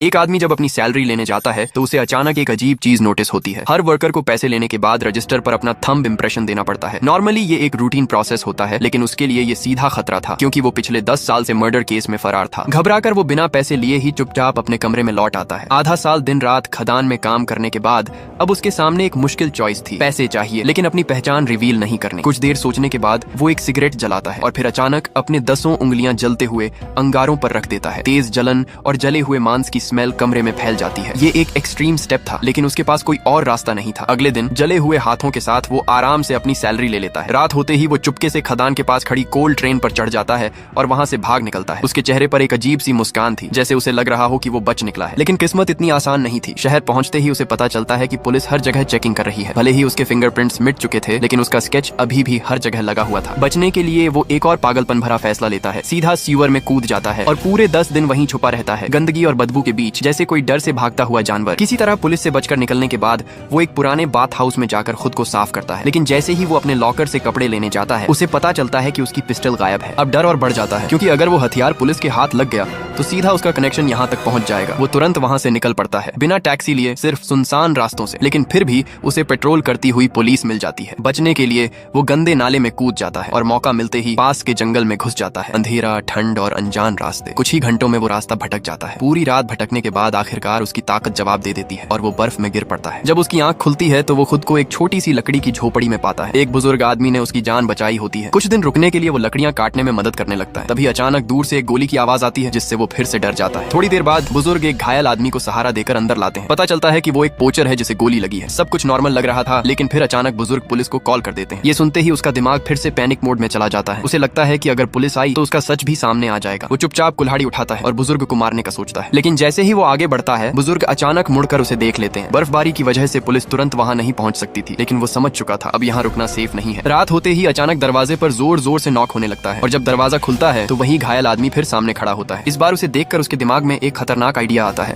एक आदमी जब अपनी सैलरी लेने जाता है तो उसे अचानक एक अजीब चीज नोटिस होती है। हर वर्कर को पैसे लेने के बाद रजिस्टर पर अपना थंब इंप्रेशन देना पड़ता है। नॉर्मली ये एक रूटीन प्रोसेस होता है, लेकिन उसके लिए ये सीधा खतरा था, क्योंकि वो पिछले 10 साल से मर्डर केस में फरार था। घबराकर वो बिना पैसे लिए ही चुपचाप अपने कमरे में लौट आता है। आधा साल दिन रात खदान में काम करने के बाद अब उसके सामने एक मुश्किल चॉइस थी। पैसे चाहिए, लेकिन अपनी पहचान रिवील नहीं करनी। कुछ देर सोचने के बाद वो एक सिगरेट जलाता है और फिर अचानक अपने 10 उंगलियां जलते हुए अंगारों पर रख देता है। तेज जलन और जले हुए मांस की स्मेल कमरे में फैल जाती है। ये एक एक्सट्रीम स्टेप था, लेकिन उसके पास कोई और रास्ता नहीं था। अगले दिन जले हुए हाथों के साथ वो आराम से अपनी सैलरी ले लेता है। रात होते ही वो चुपके से खदान के पास खड़ी कोल्ड ट्रेन पर चढ़ जाता है और वहां से भाग निकलता है। उसके चेहरे पर एक अजीब सी मुस्कान थी, जैसे उसे लग रहा हो कि वो बच निकला है। लेकिन किस्मत इतनी आसान नहीं थी। शहर पहुंचते ही उसे पता चलता है कि पुलिस हर जगह चेकिंग कर रही है। भले ही उसके फिंगरप्रिंट्स मिट चुके थे, लेकिन उसका स्केच अभी भी हर जगह लगा हुआ था। बचने के लिए वो एक और पागलपन भरा फैसला लेता है। सीधा सीवर में कूद जाता है और पूरे 10 दिन वहीं छुपा रहता है, गंदगी और बदबू के बीच, जैसे कोई डर से भागता हुआ जानवर। किसी तरह पुलिस से बचकर निकलने के बाद वो एक पुराने बाथ हाउस में जाकर खुद को साफ करता है। लेकिन जैसे ही वो अपने लॉकर से कपड़े लेने जाता है, उसे पता चलता है कि उसकी पिस्टल गायब है। अब डर और बढ़ जाता है, क्योंकि अगर वो हथियार पुलिस के हाथ लग गया तो सीधा उसका कनेक्शन यहाँ तक पहुंच जाएगा। वो तुरंत वहां से निकल पड़ता है, बिना टैक्सी लिए, सिर्फ सुनसान रास्तों से। लेकिन फिर भी उसे पेट्रोल करती हुई पुलिस मिल जाती है। बचने के लिए वो गंदे नाले में कूद जाता है और मौका मिलते ही पास के जंगल में घुस जाता है। अंधेरा, ठंड और अनजान रास्ते। कुछ ही घंटों में वो रास्ता भटक जाता है। पूरी रात भटकने के बाद आखिरकार उसकी ताकत जवाब दे देती है और वो बर्फ में गिर पड़ता है। जब उसकी आंख खुलती है तो वो खुद को एक छोटी सी लकड़ी की झोपड़ी में पाता है। एक बुजुर्ग आदमी ने उसकी जान बचाई होती है। कुछ दिन रुकने के लिए वो लकड़ियां काटने में मदद करने लगता है। तभी अचानक दूर से एक गोली की आवाज आती है, जिससे वो फिर से डर जाता है। थोड़ी देर बाद बुजुर्ग एक घायल आदमी को सहारा देकर अंदर लाते हैं। पता चलता है कि वो एक पोचर है जिसे गोली लगी है। सब कुछ नॉर्मल लग रहा था, लेकिन फिर अचानक बुजुर्ग पुलिस को कॉल कर देते हैं। ये सुनते ही उसका दिमाग फिर से पैनिक मोड में चला जाता है। उसे लगता है कि अगर पुलिस आई तो उसका सच भी सामने आ जाएगा। वो चुपचाप कुल्हाड़ी उठाता है और बुजुर्ग को मारने का सोचता है। लेकिन जैसे ही वो आगे बढ़ता है, बुजुर्ग अचानक मुड़कर उसे देख लेते हैं। बर्फबारी की वजह से पुलिस तुरंत वहां नहीं पहुंच सकती थी, लेकिन वो समझ चुका था अब यहाँ रुकना सेफ नहीं है। रात होते ही अचानक दरवाजे पर जोर जोर से नॉक होने लगता है और जब दरवाजा खुलता है तो वही घायल आदमी फिर सामने खड़ा होता है। इस बार उसे देखकर उसके दिमाग में एक खतरनाक आइडिया आता है।